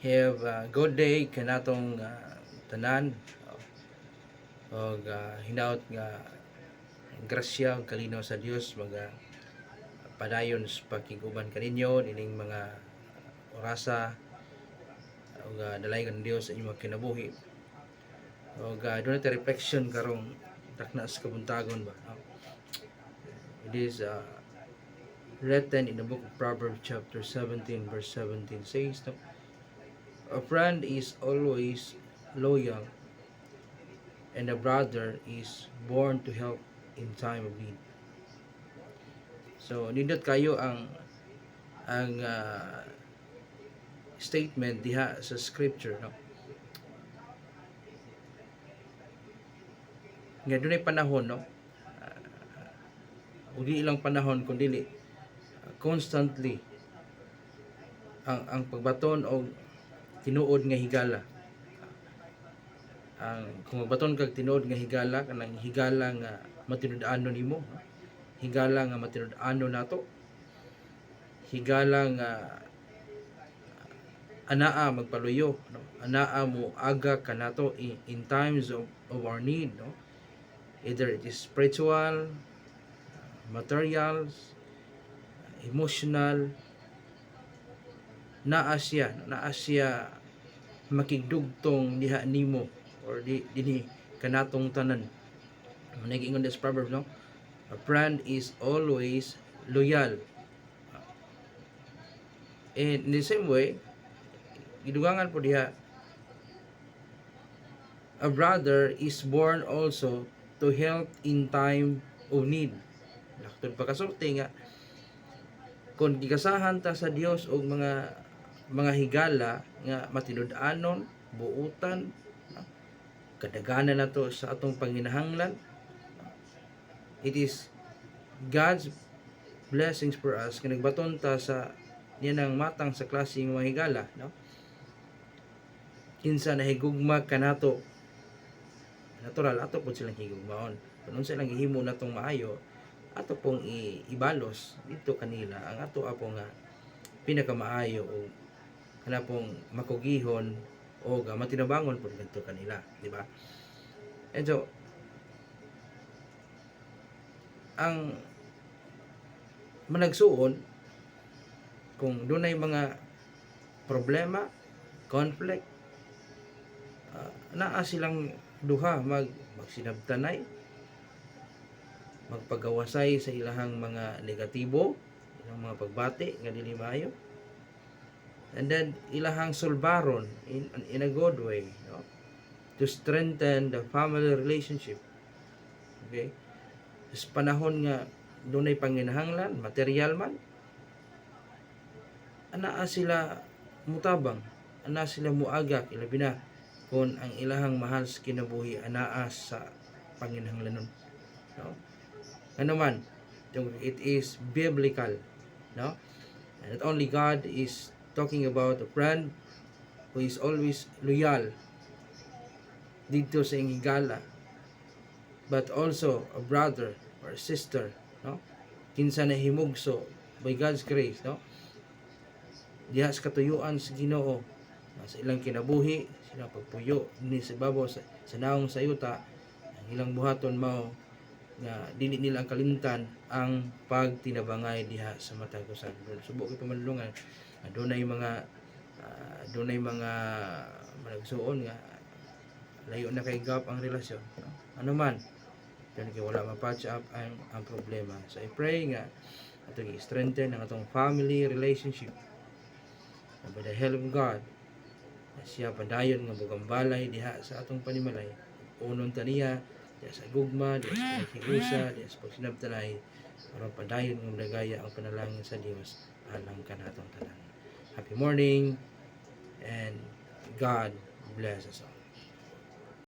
have a good day kanatong tanan og hinaut nga grasya ug kalinaw sa Dios padayon sa pakiguban kaninyo ining mga orasa ug dalayan ng Dios sa inyong mga kinabuhi ug doon ta reflection karong takna sa kabuntagon ba. It is written in the book of Proverbs chapter 17 verse 17 says, a friend is always loyal and a brother is born to help in time of need. So nindot kayo ang statement diha sa scripture, no? Nga dunay panahon, no? Udi ilang panahon kundi constantly ang pagbaton og tinuod nga higala. Kung magbaton kag tinuod nga higala, kanang higala nga matinud-anon nimo, higala nga matinud-anon nato, higala nga anaa magpaluyo, no? Anaa mo aga kanato in times of our need, no? Either it is spiritual, materials, emotional, naa siya makigdugtong diha nimo or dinhi kanatong tanan. Nagingon this proverb, no? A friend is always loyal. And in the same way, gidugangan po diha, a brother is born also to help in time of need. Laktod pa kasulti nga kung gigasahan ta sa Dios og mga higala nga matinud-anon, buutan, kadaganan nato sa atong panginahanglan, it is God's blessings for us kung nagbaton ta sa niyanang matang sa klase ng mga higala, no? Kinsa nahigugma kanato, natural ato po silang higugmaon. Kung silang gihimo natong maayo, ato pong ibalos dito kanila ang ato apong pinakamaayo o kana pong makugihon o matinabangon po dito kanila, di ba? And so ang managsuon kung dunay mga problema, conflict, naa silang duha magsinabtanay, magpagawasay sa ilahang mga negatibo, ilang mga pagbati nga dili maayo, and then ilahang sulbaron in a good way, no? To strengthen the family relationship. Okay, sa panahon nga dunay panginahanglan material man, anaa sila mutabang, anaa sila muagak, ilabi na kung ang ilahang mahal sa kinabuhi anaa sa panginahanglanon, no? Ano man, it is biblical, no? And not only God is talking about a friend who is always loyal dito sa higala, but also a brother or sister, no? Kinsa na himugso by God's grace, no? Diha sa katuyuan sa Ginoo, sa ilang kinabuhi, silang pagpuyo ni sa babaw sa naong sayuta, ang ilang buhaton mao nga dili nila ang kalimtan ang pagtinabangay diha sa matag usa. Subok kay pamanulungan dunay mga managsuon nga layo na kay gap ang relasyon, no? Ano man kay wala ma-patch up ang problema. So I pray nga atong i-strengthen ang atong family relationship by the help of God, na siya padayon nga bugambalay diha sa atong panimalay, unon ta niya diha sa gugma, diha sa paghiusa, diha sa pagsinabtanay, para padayon nga madagaya ang panalangin sa Dios alang kanatong tanan. Happy morning and God bless us all.